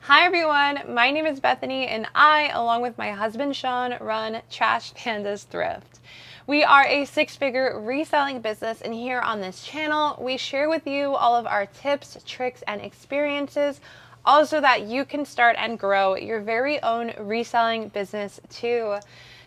Hi everyone, my name is Bethany and I, along with my husband Sean, run Trash Pandas Thrift. We are a six-figure reselling business, and here on this channel, we share with you all of our tips, tricks, and experiences, also that you can start and grow your very own reselling business too.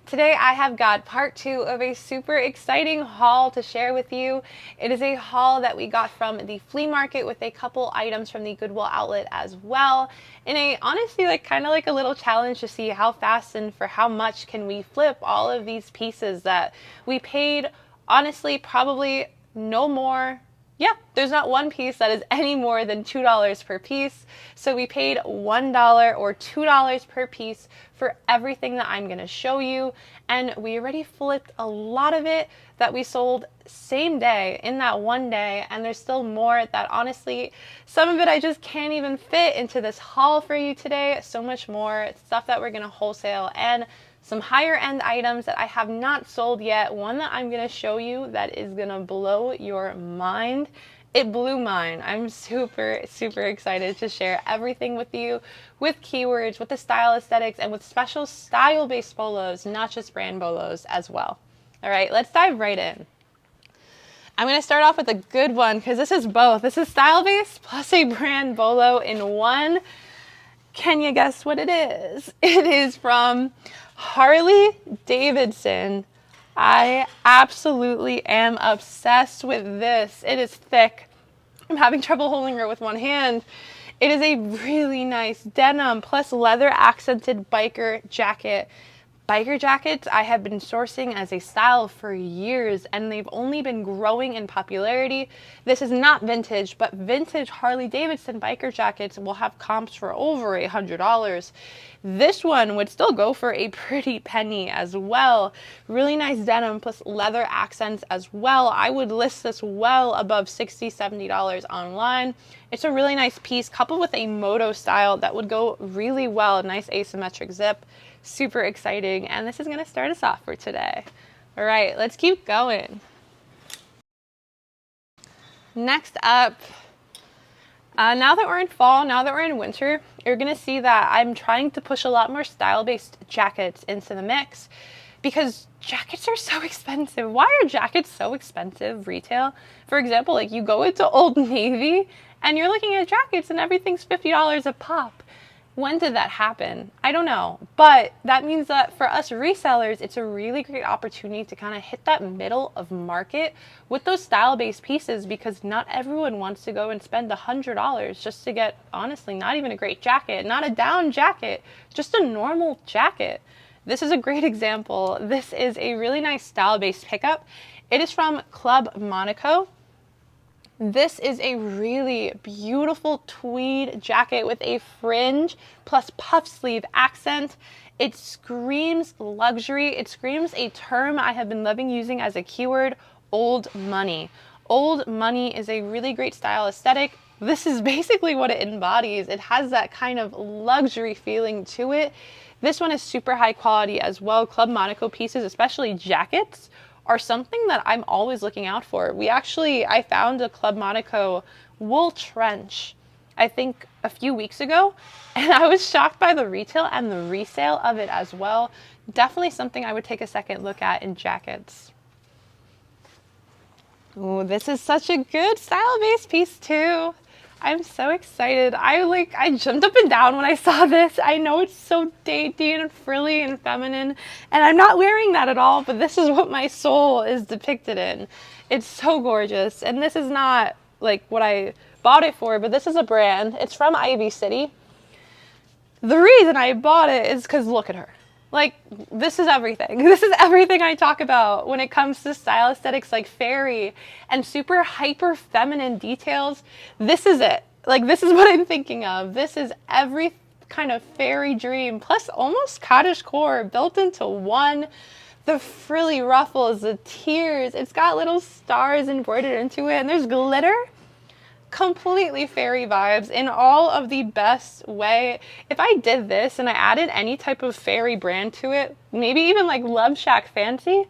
Today I have got part 2 of a super exciting haul to share with you. It is a haul that we got from the flea market with a couple items from the Goodwill outlet as well. In a honestly kind of like a little challenge to see how fast and for how much can we flip all of these pieces that we paid honestly probably no more. Yeah, there's not one piece that is any more than $2 per piece. So we paid $1 or $2 per piece for everything that I'm going to show you. And we already flipped a lot of it that we sold same day in that one day. And there's still more that honestly, some of it I just can't even fit into this haul for you today. So much more stuff that we're going to wholesale and some higher end items that I have not sold yet. One that I'm going to show you that is going to blow your mind. It blew mine. I'm super excited to share everything with you, with keywords, with the style aesthetics, and with special style-based polos, not just brand polos as well. All right, let's dive right in. I'm going to start off with a good one because this is both. This is style-based plus a brand polo in one. Can you guess what it is? It is from Harley Davidson. I absolutely am obsessed with this. It is thick. I'm having trouble holding her with one hand. It is a really nice denim plus leather accented biker jacket. Biker jackets I have been sourcing as a style for years, and they've only been growing in popularity. This is not vintage, but vintage Harley Davidson biker jackets will have comps for over $100. This one would still go for a pretty penny as well. Really nice denim plus leather accents as well. I would list this well above $60, $70 online. It's a really nice piece coupled with a moto style that would go really well. Nice asymmetric zip. Super exciting, and this is going to start us off for today. All right, let's keep going. Next up, now that we're in fall, now that we're in winter, you're going to see that I'm trying to push a lot more style-based jackets into the mix because jackets are so expensive. Why are jackets so expensive retail? For example, like you go into Old Navy and you're looking at jackets and everything's $50 a pop. When did that happen? I don't know, but that means that for us resellers, it's a really great opportunity to kind of hit that middle of market with those style-based pieces because not everyone wants to go and spend $100 just to get, honestly, not even a great jacket, not a down jacket, just a normal jacket. This is a great example. This is a really nice style-based pickup. It is from Club Monaco. This is a really beautiful tweed jacket with a fringe plus puff sleeve accent. It screams luxury. It screams a term I have been loving using as a keyword, old money. Old money is a really great style aesthetic. This is basically what it embodies. It has that kind of luxury feeling to it. This one is super high quality as well. Club Monaco pieces, especially jackets, are something that I'm always looking out for. I found a Club Monaco wool trench, I think a few weeks ago, and I was shocked by the retail and the resale of it as well. Definitely something I would take a second look at in jackets. Ooh, this is such a good style-based piece too. I'm so excited. I jumped up and down when I saw this. I know it's so dainty and frilly and feminine, and I'm not wearing that at all, but this is what my soul is depicted in. It's so gorgeous, and this is not like what I bought it for, but this is a brand. It's from Ivy City. The reason I bought it is because look at her. Like, this is everything. This is everything I talk about when it comes to style aesthetics, like fairy and super hyper feminine details. This is it. Like, this is what I'm thinking of. This is every kind of fairy dream, plus almost cottagecore built into one. The frilly ruffles, the tears. It's got little stars embroidered into it, and there's glitter. Completely fairy vibes in all of the best way. If I did this and I added any type of fairy brand to it, maybe even like Love Shack Fancy,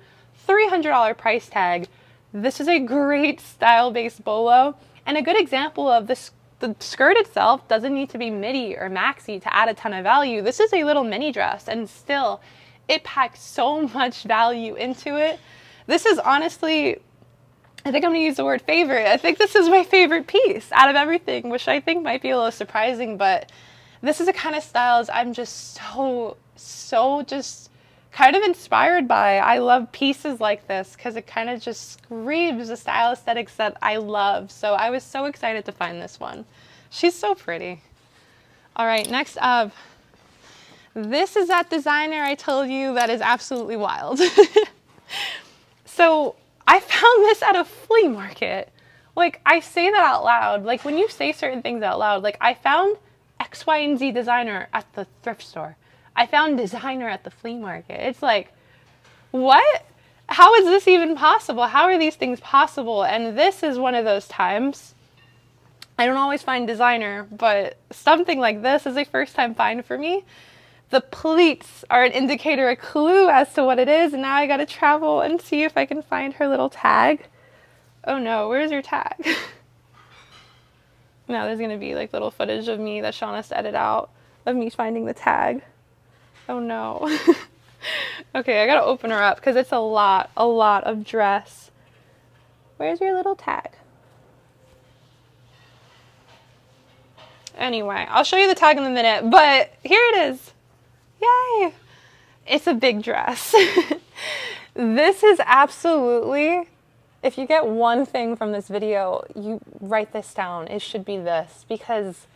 $300 price tag. This is a great style-based bolo and a good example of this the skirt itself doesn't need to be midi or maxi to add a ton of value. This is a little mini dress, and still it packs so much value into it. This is honestly, I think I'm gonna use the word favorite. I think this is my favorite piece out of everything, which I think might be a little surprising, but this is the kind of styles I'm just so just kind of inspired by. I love pieces like this because it kind of just screams the style aesthetics that I love. So I was so excited to find this one. She's so pretty. All right, next up. This is that designer I told you that is absolutely wild. So I found this at a flea market. Like, I say that out loud. Like, when you say certain things out loud, like, I found X, Y, and Z designer at the thrift store. I found designer at the flea market. It's like, what? How is this even possible? How are these things possible? And this is one of those times. I don't always find designer, but something like this is a first time find for me. The pleats are an indicator, a clue as to what it is. And now I gotta travel and see if I can find her little tag. Oh no, where's your tag? Now there's gonna be like little footage of me that Sean has to edit out of me finding the tag. Oh no. Okay, I gotta open her up because it's a lot of dress. Where's your little tag? Anyway, I'll show you the tag in a minute, but here it is. Yay! It's a big dress. This is absolutely, if you get one thing from this video, you write this down. It should be this, because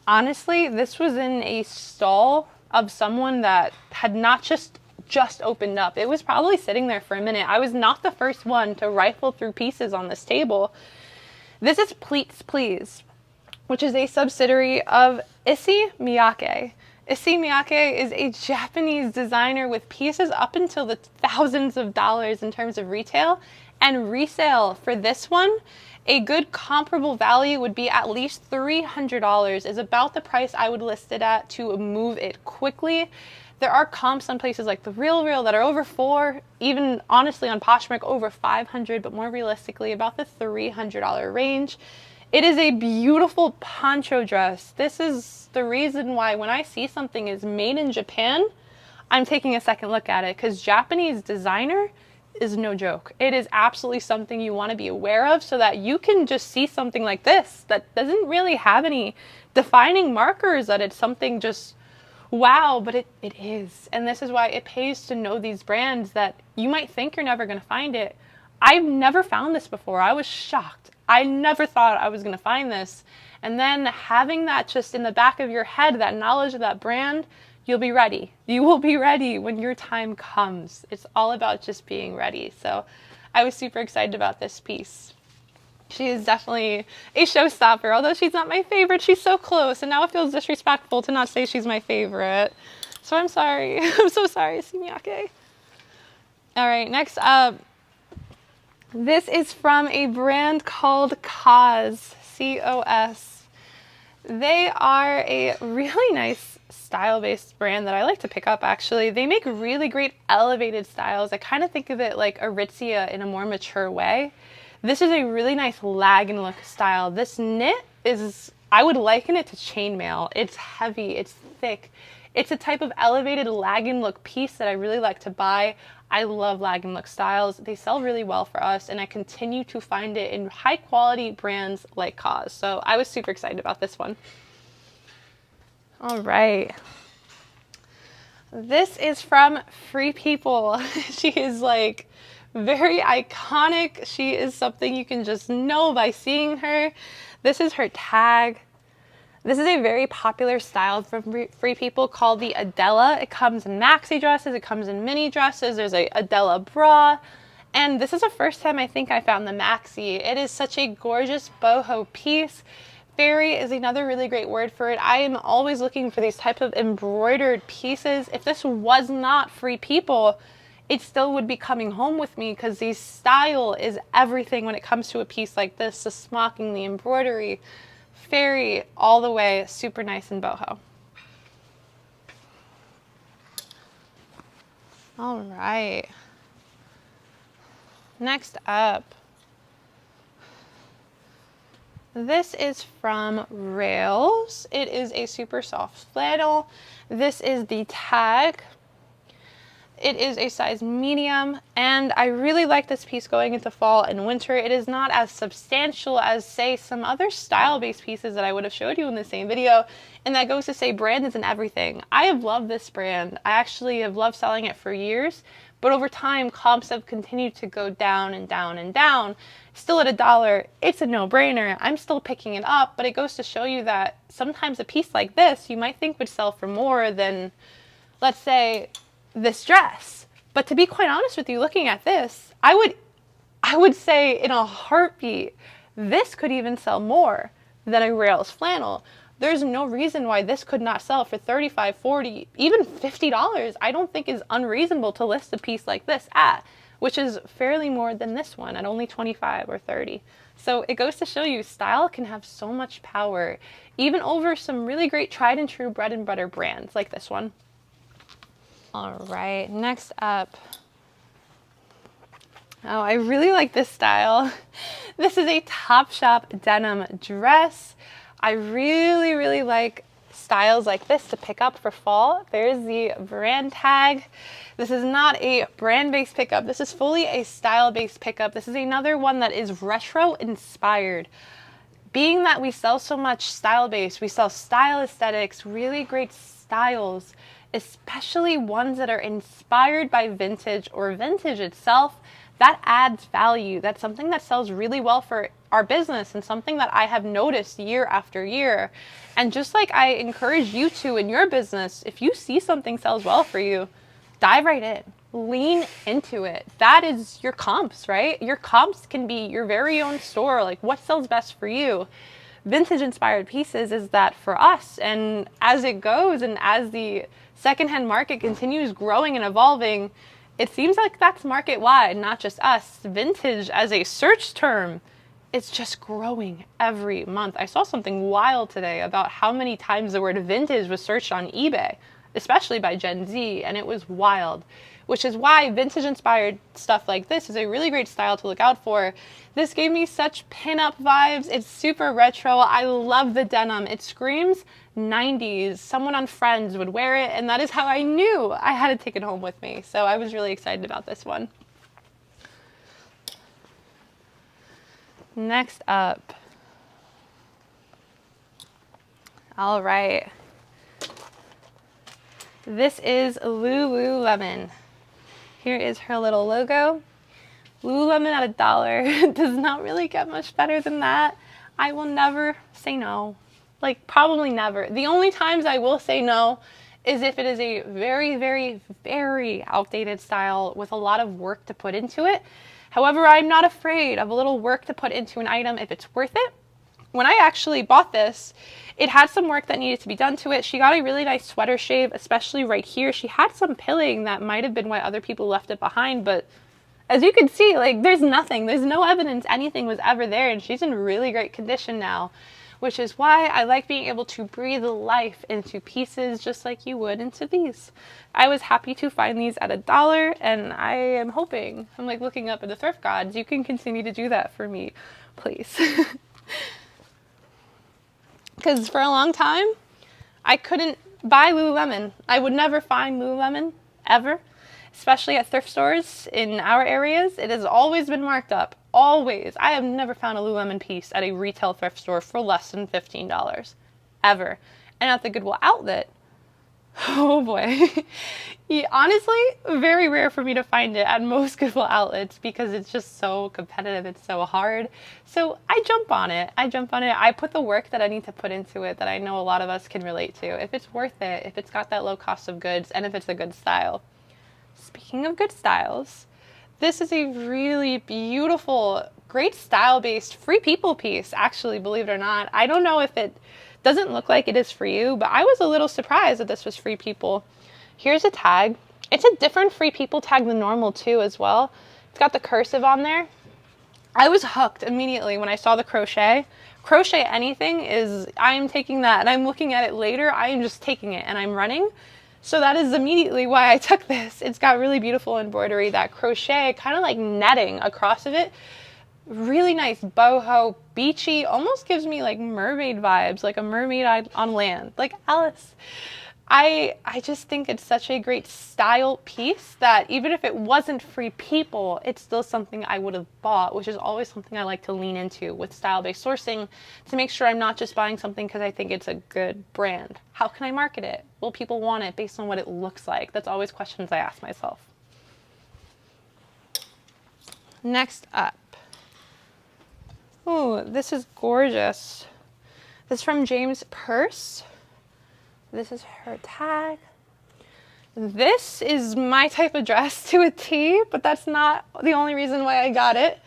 honestly, this was in a stall of someone that had not just opened up. It was probably sitting there for a minute. I was not the first one to rifle through pieces on this table. This is Pleats Please, which is a subsidiary of Issey Miyake. Issey Miyake is a Japanese designer with pieces up until the thousands of dollars in terms of retail, and resale for this one, a good comparable value would be at least $300 is about the price I would list it at to move it quickly. There are comps on places like the Real that are over $400, even honestly on Poshmark over $500, but more realistically about the $300 range. It is a beautiful poncho dress. This is the reason why when I see something is made in Japan, I'm taking a second look at it, because Japanese designer is no joke. It is absolutely something you want to be aware of, so that you can just see something like this that doesn't really have any defining markers, that it's something just wow, but it is. And this is why it pays to know these brands that you might think you're never going to find it. I've never found this before. I was shocked. I never thought I was going to find this. And then having that just in the back of your head, that knowledge of that brand, you'll be ready. You will be ready when your time comes. It's all about just being ready. So I was super excited about this piece. She is definitely a showstopper. Although she's not my favorite, she's so close. And now it feels disrespectful to not say she's my favorite. So I'm sorry. I'm so sorry, Miyake. All right, next up. This is from a brand called COS, C-O-S. They are a really nice style-based brand that I like to pick up, actually. They make really great elevated styles. I kind of think of it like Aritzia in a more mature way. This is a really nice lag and look style. This knit is, I would liken it to chainmail. It's heavy, it's thick. It's a type of elevated lag and look piece that I really like to buy. I love lag and look styles. They sell really well for us, and I continue to find it in high quality brands like COS. So I was super excited about this one. All right. This is from Free People. She is like very iconic. She is something you can just know by seeing her. This is her tag. This is a very popular style from Free People called the Adela. It comes in maxi dresses, it comes in mini dresses, there's a Adela bra, and this is the first time I think I found the maxi. It is such a gorgeous boho piece. Fairy is another really great word for it. I am always looking for these types of embroidered pieces. If this was not Free People, it still would be coming home with me, because the style is everything when it comes to a piece like this. The smocking, the embroidery, fairy all the way, super nice and boho. All right. Next up. This is from Rails. It is a super soft flannel. This is the tag. It is a size medium, and I really like this piece going into fall and winter. It is not as substantial as, say, some other style-based pieces that I would have showed you in the same video, and that goes to say brand isn't everything. I have loved this brand. I actually have loved selling it for years, but over time, comps have continued to go down and down and down. Still at $1, it's a no-brainer. I'm still picking it up, but it goes to show you that sometimes a piece like this you might think would sell for more than, let's say, this dress. But to be quite honest with you, looking at this, I would say in a heartbeat, this could even sell more than a Rails flannel. There's no reason why this could not sell for $35, $40, even $50. I don't think is unreasonable to list a piece like this at, which is fairly more than this one at only $25 or $30. So it goes to show you style can have so much power, even over some really great tried and true bread and butter brands like this one. All right, next up. Oh, I really like this style. This is a Topshop denim dress. I really, really like styles like this to pick up for fall. There's the brand tag. This is not a brand-based pickup. This is fully a style-based pickup. This is another one that is retro-inspired. Being that we sell so much style-based, we sell style aesthetics, really great styles, especially ones that are inspired by vintage or vintage itself, that adds value. That's something that sells really well for our business and something that I have noticed year after year. And just like I encourage you to in your business, if you see something sells well for you, dive right in, lean into it. That is your comps, right? Your comps can be your very own store, like what sells best for you. Vintage inspired pieces is that for us, and as it goes and as the secondhand market continues growing and evolving, it seems like that's market wide, not just us. Vintage as a search term, it's just growing every month. I saw something wild today about how many times the word vintage was searched on eBay, especially by Gen Z, and it was wild, which is why vintage inspired stuff like this is a really great style to look out for. This gave me such pinup vibes. It's super retro. I love the denim. It screams 90s. Someone on Friends would wear it, and that is how I knew I had to take it home with me. So I was really excited about this one. Next up. All right. This is Lululemon. Here is her little logo. Lululemon at $1 does not really get much better than that. I will never say no. Like, probably never. The only times I will say no is if it is a very, very, very outdated style with a lot of work to put into it. However, I'm not afraid of a little work to put into an item if it's worth it. When I actually bought this, it had some work that needed to be done to it. She got a really nice sweater shave, especially right here. She had some pilling that might have been why other people left it behind, but as you can see, like, there's nothing. There's no evidence anything was ever there, and she's in really great condition now, which is why I like being able to breathe life into pieces just like you would into these. I was happy to find these at $1, and I am hoping, I'm like looking up at the thrift gods, you can continue to do that for me, please. Because for a long time, I couldn't buy Lululemon. I would never find Lululemon, ever. Especially at thrift stores in our areas. It has always been marked up. Always. I have never found a Lululemon piece at a retail thrift store for less than $15. Ever. And at the Goodwill outlet, oh boy. Yeah, honestly, very rare for me to find it at most Goodwill outlets because it's just so competitive. It's so hard. So I jump on it. I put the work that I need to put into it that I know a lot of us can relate to. If it's worth it, if it's got that low cost of goods, and if it's a good style. Speaking of good styles, this is a really beautiful, great style-based Free People piece, actually, believe it or not. I don't know if it doesn't look like it is for you, but I was a little surprised that this was Free People. Here's a tag. It's a different Free People tag than normal, too, as well. It's got the cursive on there. I was hooked immediately when I saw the crochet. Crochet anything is, I am taking that, and I'm looking at it later. I am just taking it, and I'm running. So that is immediately why I took this. It's got really beautiful embroidery, that crochet, kind of like netting across of it. really nice boho, beachy, almost gives me like mermaid vibes, like a mermaid on land, like Alice. I just think it's such a great style piece that even if it wasn't Free People, it's still something I would have bought, which is always something I like to lean into with style-based sourcing to make sure I'm not just buying something because I think it's a good brand. How can I market it? Will people want it based on what it looks like? That's always questions I ask myself. Next up. Ooh, this is gorgeous. This is from James Purse. This is her tag. This is my type of dress to a T, but that's not the only reason why I got it.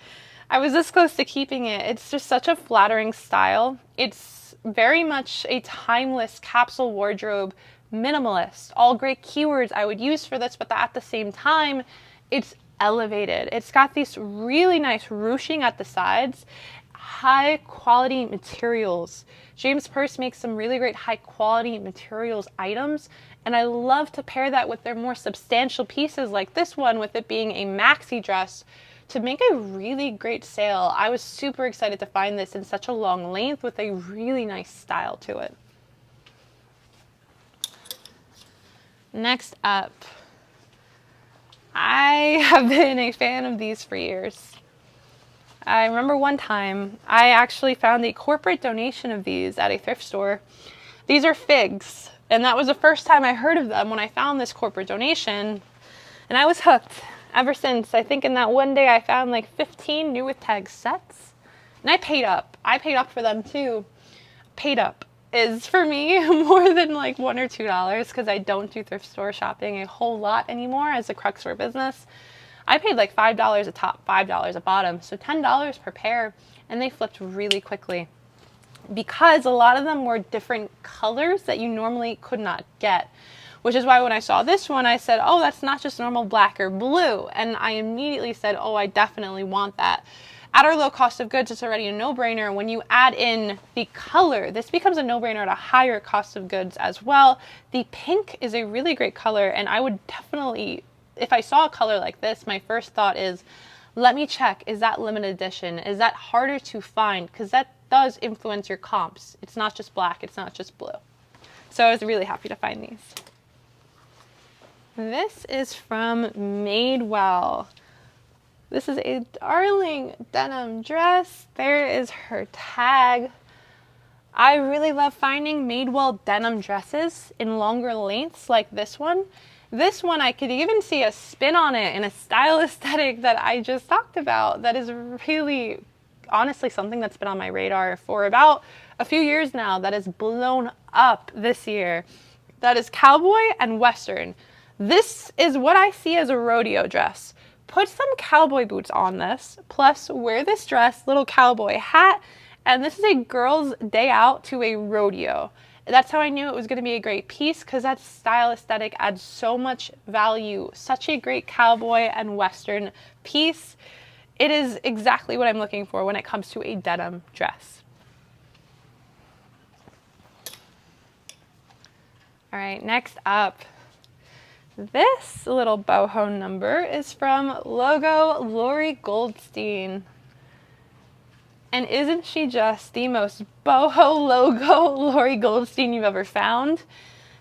I was this close to keeping it. It's just such a flattering style. It's very much a timeless capsule wardrobe, minimalist. All great keywords I would use for this, but at the same time, it's elevated. It's got these really nice ruching at the sides, high quality materials. James Purse makes some really great high quality materials items, and I love to pair that with their more substantial pieces like this one, with it being a maxi dress, to make a really great sale. I was super excited to find this in such a long length with a really nice style to it. Next up, I have been a fan of these for years. I remember one time I actually found a corporate donation of these at a thrift store. These are figs, and that was the first time I heard of them when I found this corporate donation, and I was hooked ever since. I think in that one day I found like 15 new with tag sets, and I paid up. I paid up for them too. Paid up is for me more than like $1 or $2 because I don't do thrift store shopping a whole lot anymore as a crux for business. I paid like $5 a top, $5 a bottom, so $10 per pair, and they flipped really quickly because a lot of them were different colors that you normally could not get, which is why when I saw this one, I said, oh, that's not just normal black or blue, and I immediately said, oh, I definitely want that. At our low cost of goods, it's already a no-brainer. When you add in the color, this becomes a no-brainer at a higher cost of goods as well. The pink is a really great color, and I would definitely, if I saw a color like this, my first thought is, let me check, is that limited edition? Is that harder to find? Because that does influence your comps. It's not just black, it's not just blue. So I was really happy to find these. This is from Madewell. This is a darling denim dress. There is her tag. I really love finding Madewell denim dresses in longer lengths like this one. This one, I could even see a spin on it in a style aesthetic that I just talked about. That is really, honestly, something that's been on my radar for about a few years now that has blown up this year. That is cowboy and western. This is what I see as a rodeo dress. Put some cowboy boots on this, plus wear this dress, little cowboy hat, and this is a girl's day out to a rodeo. That's how I knew it was going to be a great piece, because that style aesthetic adds so much value. Such a great cowboy and western piece. It is exactly what I'm looking for when it comes to a denim dress. All right, next up. This little boho number is from Logo Lori Goldstein. And isn't she just the most boho logo Lori Goldstein you've ever found?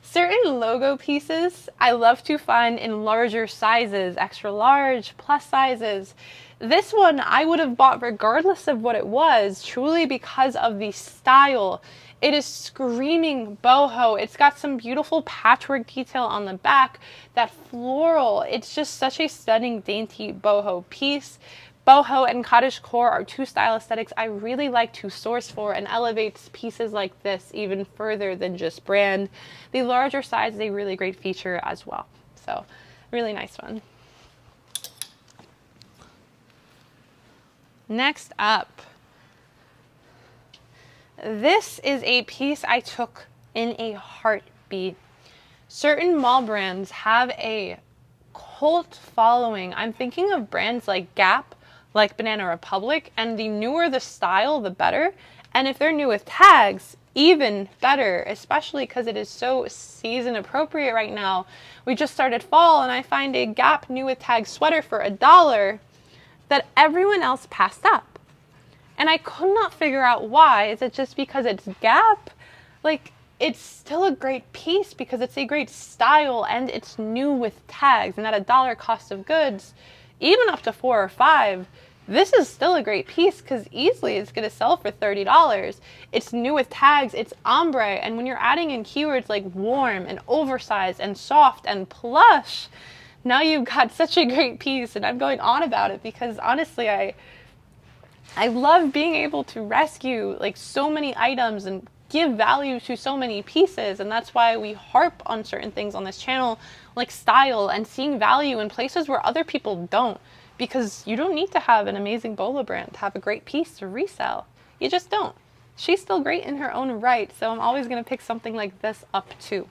Certain logo pieces I love to find in larger sizes, extra large, plus sizes. This one I would have bought regardless of what it was, truly because of the style. It is screaming boho. It's got some beautiful patchwork detail on the back, that floral. It's just such a stunning, dainty boho piece. Boho and cottagecore are two style aesthetics I really like to source for, and elevates pieces like this even further than just brand. The larger size is a really great feature as well. So, really nice one. Next up. This is a piece I took in a heartbeat. Certain mall brands have a cult following. I'm thinking of brands like Gap, like Banana Republic, and the newer the style, the better. And if they're new with tags, even better, especially because it is so season appropriate right now. We just started fall, and I find a Gap new with tag sweater for $1 that everyone else passed up. And I could not figure out why. Is it just because it's Gap? Like, it's still a great piece because it's a great style and it's new with tags, and at $1 cost of goods, even up to $4 or $5, this is still a great piece because easily it's going to sell for $30. It's new with tags, it's ombre, and when you're adding in keywords like warm and oversized and soft and plush, now you've got such a great piece. And I'm going on about it because honestly, I love being able to rescue like so many items and give value to so many pieces, and that's why we harp on certain things on this channel, like style and seeing value in places where other people don't, because you don't need to have an amazing bolo brand to have a great piece to resell. You just don't. She's still great in her own right, so I'm always going to pick something like this up too.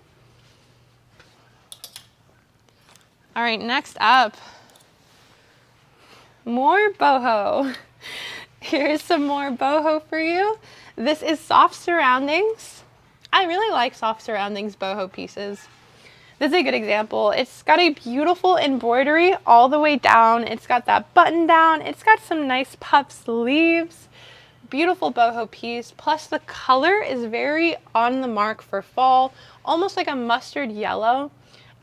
All right, next up, more boho. Here's some more boho for you. This is Soft Surroundings. I really like Soft Surroundings boho pieces. This is a good example. It's got a beautiful embroidery all the way down. It's got that button down. It's got some nice puff sleeves. Beautiful boho piece. Plus the color is very on the mark for fall, almost like a mustard yellow.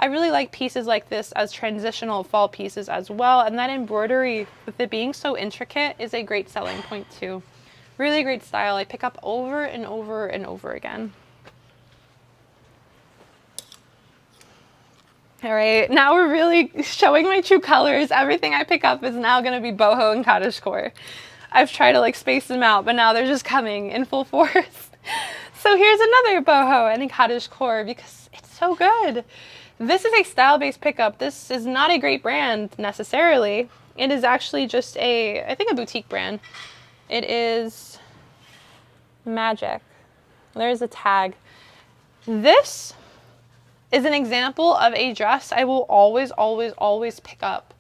I really like pieces like this as transitional fall pieces as well. And that embroidery, with it being so intricate, is a great selling point too. Really great style. I pick up over and over and over again. All right, now we're really showing my true colors. Everything I pick up is now going to be boho and cottagecore. I've tried to like space them out, but now they're just coming in full force. So here's another boho and a cottagecore because it's so good. This is a style-based pickup. This is not a great brand necessarily. It is actually just I think a boutique brand. It is Magic. There's a tag. This is an example of a dress I will always, always, always pick up.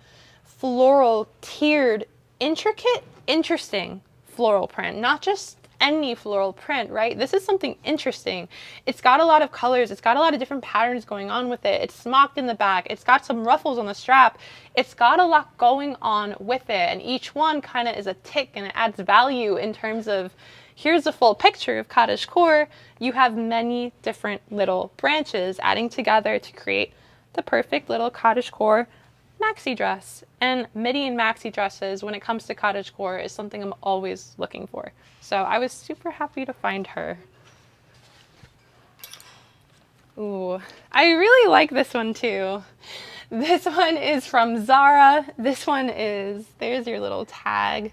Floral, tiered, intricate, interesting floral print. Not just any floral print, right? This is something interesting. It's got a lot of colors. It's got a lot of different patterns going on with it. It's smocked in the back. It's got some ruffles on the strap. It's got a lot going on with it. And each one kind of is a tick, and it adds value in terms of, here's a full picture of cottagecore. You have many different little branches adding together to create the perfect little cottagecore maxi dress. And midi and maxi dresses, when it comes to cottagecore, is something I'm always looking for. So I was super happy to find her. Ooh, I really like this one too. This one is from Zara. This one is, there's your little tag.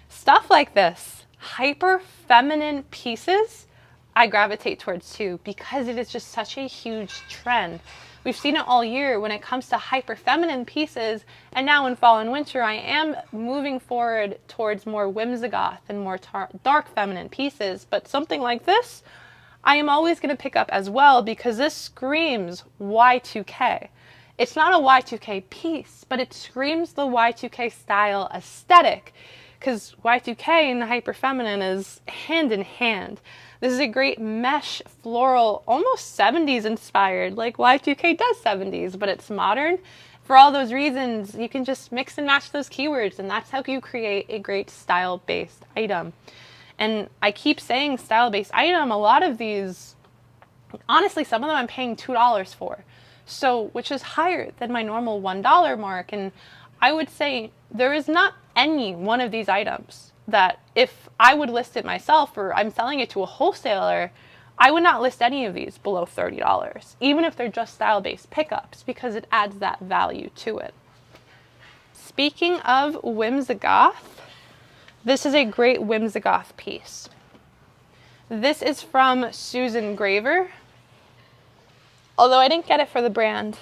Stuff like this, hyper feminine pieces, I gravitate towards too, because it is just such a huge trend. We've seen it all year when it comes to hyper feminine pieces, and now in fall and winter I am moving forward towards more whimsigoth and more dark feminine pieces, but something like this I am always going to pick up as well because this screams Y2K. It's not a Y2K piece, but it screams the Y2K style aesthetic, because Y2K and hyper feminine is hand in hand. This is a great mesh floral, almost 70s inspired, like Y2K does 70s, but it's modern. For all those reasons, you can just mix and match those keywords, and that's how you create a great style-based item. And I keep saying style-based item, a lot of these, honestly, some of them I'm paying $2 for, so which is higher than my normal $1 mark. And I would say there is not any one of these items that if I would list it myself or I'm selling it to a wholesaler, I would not list any of these below $30, even if they're just style-based pickups, because it adds that value to it. Speaking of whimsigoth, this is a great whimsigoth piece. This is from Susan Graver. Although I didn't get it for the brand,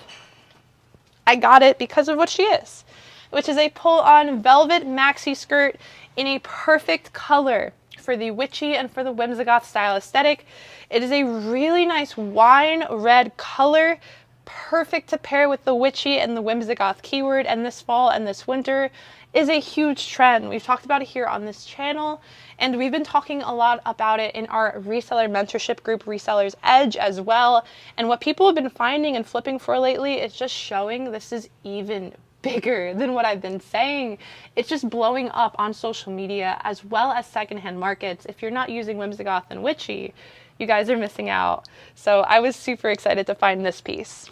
I got it because of what she is, which is a pull-on velvet maxi skirt in a perfect color for the witchy and for the whimsigoth style aesthetic. It is a really nice wine red color, perfect to pair with the witchy and the whimsigoth keyword, and this fall and this winter is a huge trend. We've talked about it here on this channel, and we've been talking a lot about it in our reseller mentorship group, Resellers Edge, as well. And what people have been finding and flipping for lately is just showing this is even bigger than what I've been saying. It's just blowing up on social media as well as secondhand markets. If you're not using Whimsigoth and Witchy, you guys are missing out. So I was super excited to find this piece.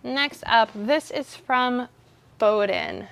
Next up, this is from Bowden.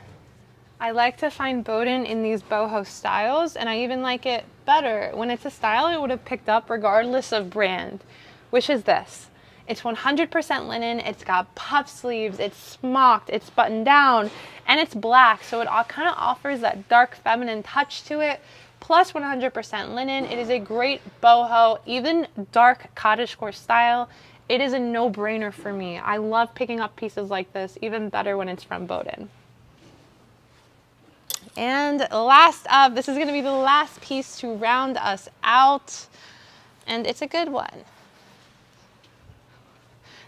I like to find Bowden in these boho styles, and I even like it better when it's a style I would have picked up regardless of brand, which is this. It's 100% linen, it's got puff sleeves, it's smocked, it's buttoned down, and it's black, so it all kind of offers that dark feminine touch to it, plus 100% linen. It is a great boho, even dark cottagecore style. It is a no-brainer for me. I love picking up pieces like this, even better when it's from Bowden. And last up, this is going to be the last piece to round us out, and it's a good one.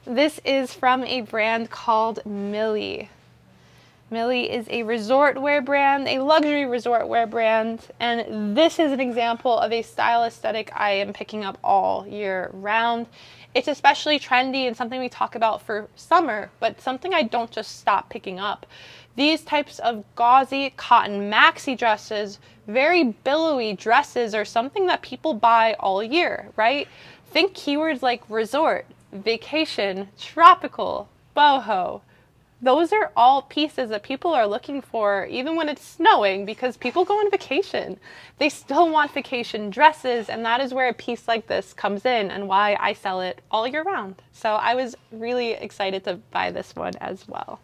This is from a brand called Millie. Millie is a resort wear brand, a luxury resort wear brand, and this is an example of a style aesthetic I am picking up all year round. It's especially trendy and something we talk about for summer, but something I don't just stop picking up. These types of gauzy cotton maxi dresses, very billowy dresses, are something that people buy all year, right? Think keywords like resort, vacation, tropical, boho. Those are all pieces that people are looking for even when it's snowing, because people go on vacation. They still want vacation dresses, and that is where a piece like this comes in and why I sell it all year round. So I was really excited to buy this one as well.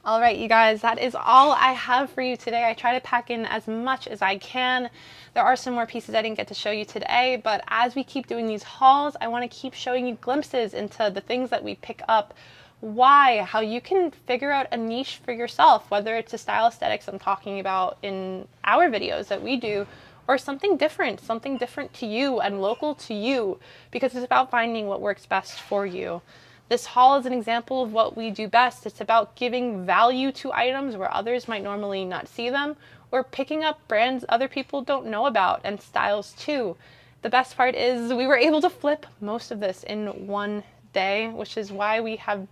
All right, you guys, that is all I have for you today. I try to pack in as much as I can. There are some more pieces I didn't get to show you today, but as we keep doing these hauls, I want to keep showing you glimpses into the things that we pick up, why, how you can figure out a niche for yourself, whether it's the style aesthetics I'm talking about in our videos that we do, or something different to you and local to you, because it's about finding what works best for you. This haul is an example of what we do best. It's about giving value to items where others might normally not see them, or picking up brands other people don't know about, and styles too. The best part is we were able to flip most of this in one day, which is why we have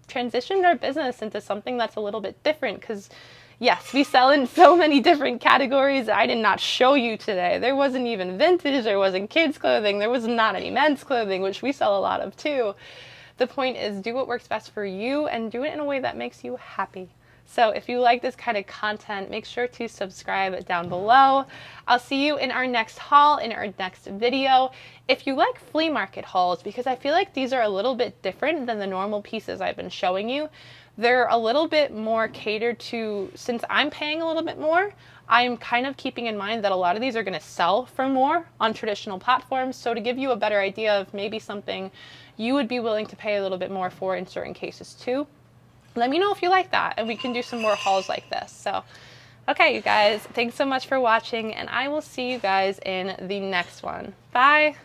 transitioned our business into something that's a little bit different, because yes, we sell in so many different categories that I did not show you today. There wasn't even vintage, there wasn't kids clothing, there was not any men's clothing, which we sell a lot of too. The point is, do what works best for you and do it in a way that makes you happy. So if you like this kind of content, make sure to subscribe down below. I'll see you in our next haul, in our next video. If you like flea market hauls, because I feel like these are a little bit different than the normal pieces I've been showing you, they're a little bit more catered to, since I'm paying a little bit more, I'm kind of keeping in mind that a lot of these are going to sell for more on traditional platforms. So to give you a better idea of maybe something you would be willing to pay a little bit more for in certain cases too, let me know if you like that, and we can do some more hauls like this. So, okay, you guys, thanks so much for watching, and I will see you guys in the next one. Bye.